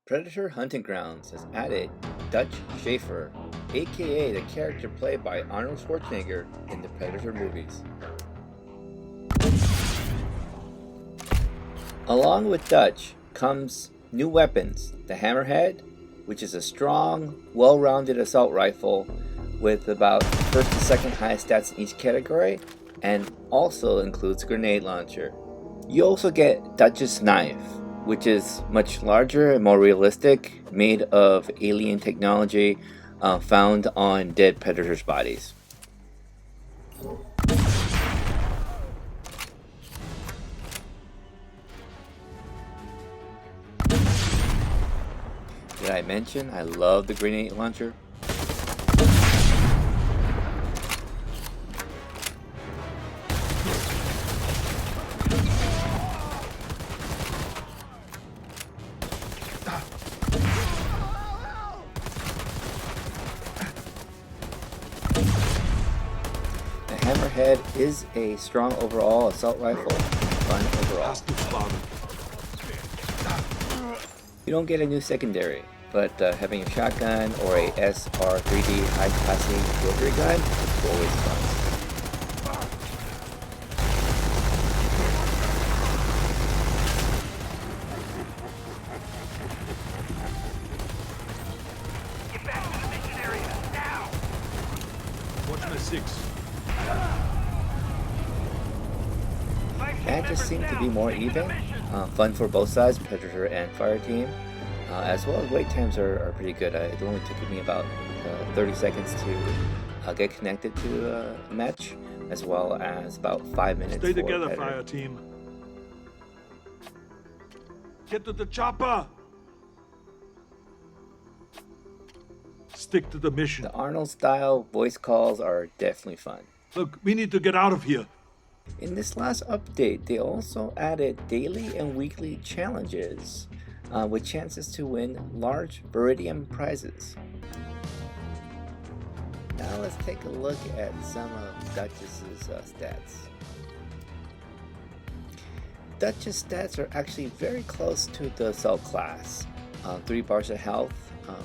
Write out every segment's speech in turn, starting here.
Predator Hunting Grounds has added Dutch Schaefer, aka the character played by Arnold Schwarzenegger in the Predator movies. Along with Dutch comes new weapons, the Hammerhead, which is a strong, well-rounded assault rifle with about first to second highest stats in each category, and also includes a grenade launcher. You also get Dutch's knife, which is much larger and more realistic, made of alien technology found on dead predators' bodies. Did I mention I love the grenade launcher? The Hammerhead is a strong overall assault rifle, fun overall. You don't get a new secondary, but having a shotgun or a SR3D high capacity rotary gun is always fun. Get back to the mission area, now! Watch my 6. Matches seem to be more even, fun for both sides, Predator and Fire Team, as well as wait times are pretty good. It only took me about 30 seconds to get connected to a match, as well as about 5 minutes. Stay for together, Predator. Fire Team. Get to the chopper! Stick to the mission. The Arnold style voice calls are definitely fun. Look, we need to get out of here. In this last update, they also added daily and weekly challenges with chances to win large Viridium prizes. Now let's take a look at some of Dutch's stats. Dutch's stats are actually very close to the assault class. 3 bars of health,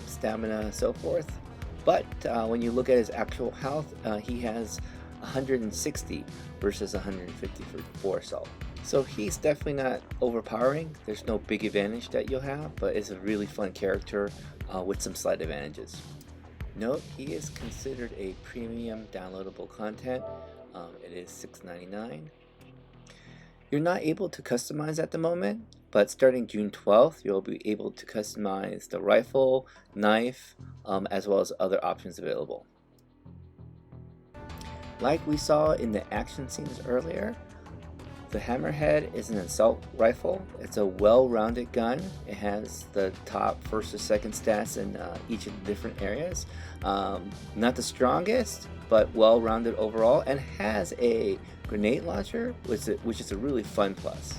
stamina, and so forth. But when you look at his actual health, he has 160 versus 150 for assault. So he's definitely not overpowering. There's no big advantage that you'll have, but it's a really fun character with some slight advantages. Note, he is considered a premium downloadable content. It is $6.99. You're not able to customize at the moment, but starting June 12th, you'll be able to customize the rifle, knife, as well as other options available. Like we saw in the action scenes earlier, the Hammerhead is an assault rifle. It's a well-rounded gun. It has the top first or second stats in each of the different areas. Not the strongest, but well-rounded overall, and has a grenade launcher, which is a really fun plus.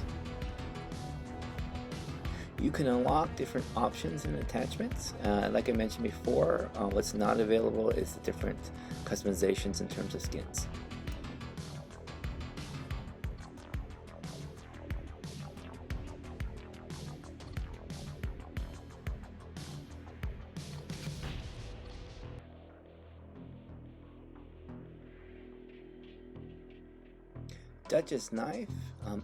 You can unlock different options and attachments. Like I mentioned before, what's not available is the different customizations in terms of skins. Dutch's knife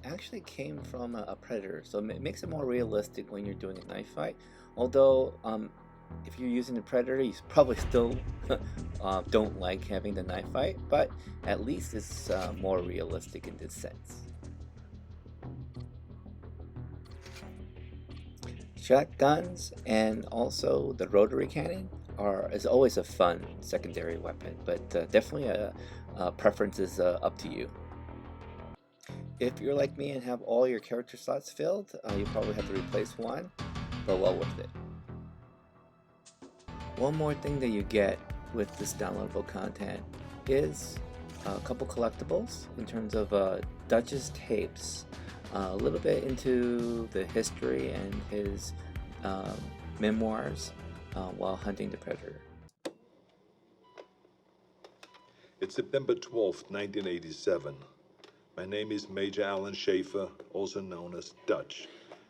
actually came from a predator, so it makes it more realistic when you're doing a knife fight. Although, if you're using the predator, you probably still don't like having the knife fight, but at least it's more realistic in this sense. Shotguns and also the rotary cannon is always a fun secondary weapon, but definitely a preference is up to you. If you're like me and have all your character slots filled, you probably have to replace one, but well worth it. One more thing that you get with this downloadable content is a couple collectibles in terms of Dutch's tapes, a little bit into the history and his memoirs while hunting the predator. It's September 12th, 1987. My name is Major Alan Schaefer, also known as Dutch.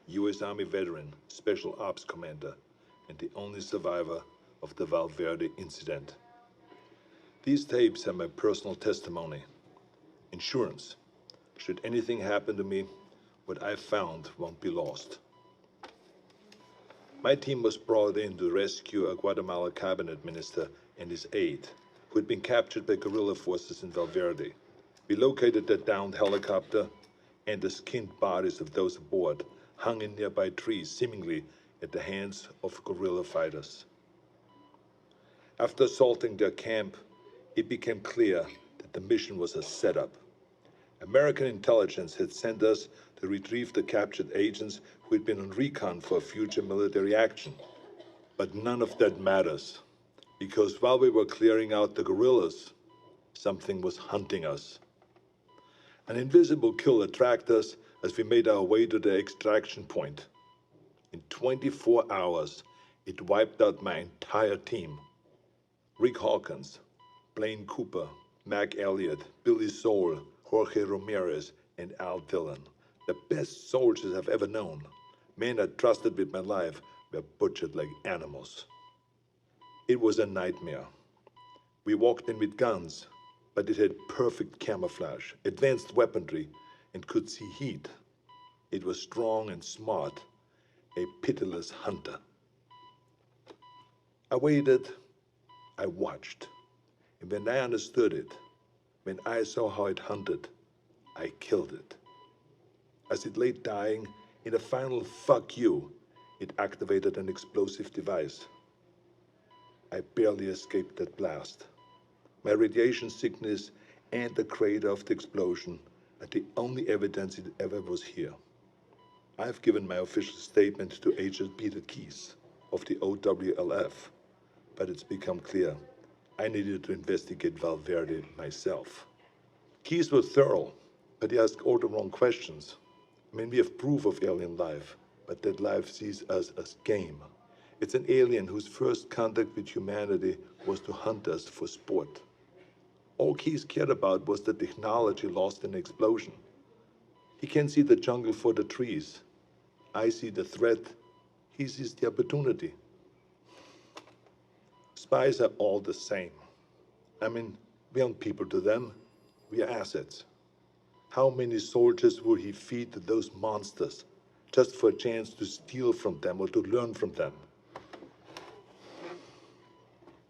U.S. Army veteran, Special Ops Commander, and the only survivor of the Valverde incident. These tapes are my personal testimony. Insurance. Should anything happen to me, what I found won't be lost. My team was brought in to rescue a Guatemala cabinet minister and his aide, who had been captured by guerrilla forces in Valverde. We located the downed helicopter, and the skinned bodies of those aboard hung in nearby trees, seemingly at the hands of guerrilla fighters. After assaulting their camp, it became clear that the mission was a setup. American intelligence had sent us to retrieve the captured agents who had been on recon for future military action. But none of that matters, because while we were clearing out the guerrillas, something was hunting us. An invisible killer tracked us as we made our way to the extraction point. In 24 hours, it wiped out my entire team. Rick Hawkins, Blaine Cooper, Mac Elliott, Billy Soul, Jorge Ramirez, and Al Dillon. The best soldiers I've ever known. Men I trusted with my life were butchered like animals. It was a nightmare. We walked in with guns, but it had perfect camouflage, advanced weaponry, and could see heat. It was strong and smart, a pitiless hunter. I waited, I watched, and when I understood it, when I saw how it hunted, I killed it. As it lay dying, in a final fuck you, it activated an explosive device. I barely escaped that blast. My radiation sickness and the crater of the explosion are the only evidence it ever was here. I've given my official statement to Agent Peter Keyes of the OWLF, but it's become clear I needed to investigate Valverde myself. Keyes was thorough, but he asked all the wrong questions. I mean, we have proof of alien life, but that life sees us as game. It's an alien whose first contact with humanity was to hunt us for sport. All Keyes cared about was the technology lost in the explosion. He can see the jungle for the trees. I see the threat. He sees the opportunity. Spies are all the same. I mean, we aren't people to them. We are assets. How many soldiers will he feed to those monsters just for a chance to steal from them or to learn from them?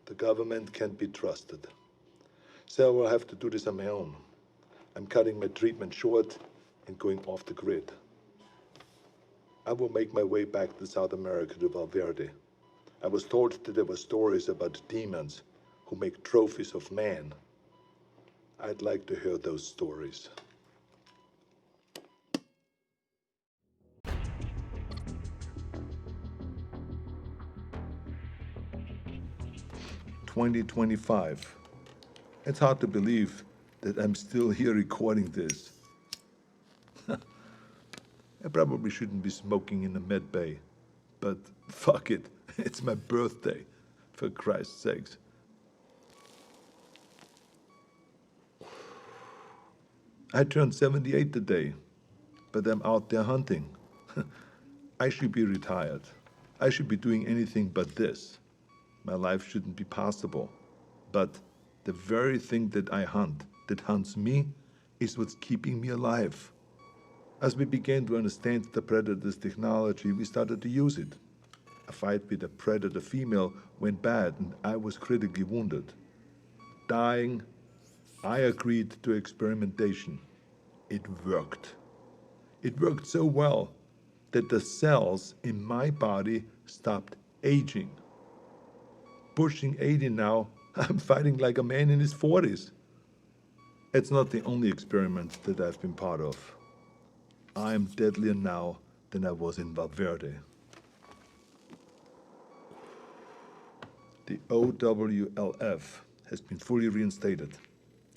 The government can't be trusted. So I will have to do this on my own. I'm cutting my treatment short and going off the grid. I will make my way back to South America to Valverde. I was told that there were stories about demons who make trophies of man. I'd like to hear those stories. "2025. It's hard to believe that I'm still here recording this. I probably shouldn't be smoking in the med bay, but fuck it, it's my birthday, for Christ's sakes. I turned 78 today, but I'm out there hunting. I should be retired. I should be doing anything but this. My life shouldn't be possible. But the very thing that I hunt, that hunts me, is what's keeping me alive. As we began to understand the predator's technology, we started to use it. A fight with a predator female went bad, and I was critically wounded. Dying, I agreed to experimentation. It worked. It worked so well that the cells in my body stopped aging. Pushing 80 now, I'm fighting like a man in his 40s. It's not the only experiment that I've been part of. I'm deadlier now than I was in Valverde. The OWLF has been fully reinstated.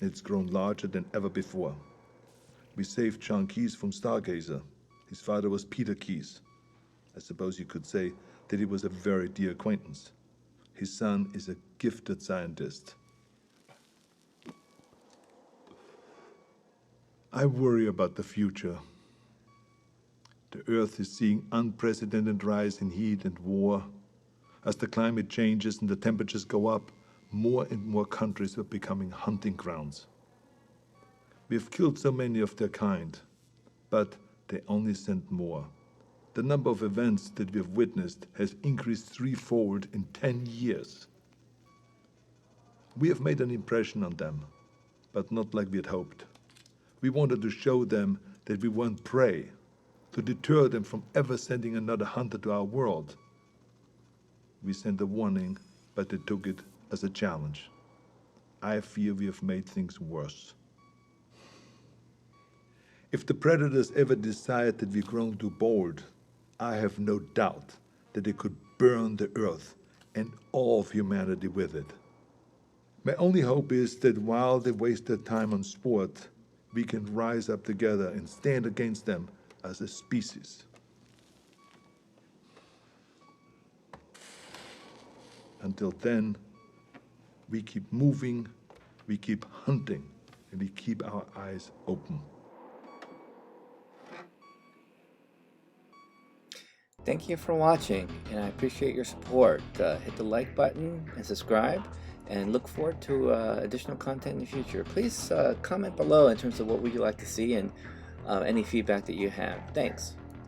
It's grown larger than ever before. We saved John Keyes from Stargazer. His father was Peter Keyes. I suppose you could say that he was a very dear acquaintance. His son is a gifted scientist. I worry about the future. The Earth is seeing unprecedented rise in heat and war. As the climate changes and the temperatures go up, more and more countries are becoming hunting grounds. We have killed so many of their kind, but they only send more. The number of events that we have witnessed has increased threefold in 10 years. We have made an impression on them, but not like we had hoped. We wanted to show them that we weren't prey, to deter them from ever sending another hunter to our world. We sent a warning, but they took it as a challenge. I fear we have made things worse. If the predators ever decide that we've grown too bold, I have no doubt that they could burn the Earth and all of humanity with it. My only hope is that while they waste their time on sport, we can rise up together and stand against them as a species. Until then, we keep moving, we keep hunting, and we keep our eyes open. Thank you for watching, and I appreciate your support. Hit the like button and subscribe, and look forward to additional content in the future. Please comment below in terms of what would you like to see and any feedback that you have. Thanks.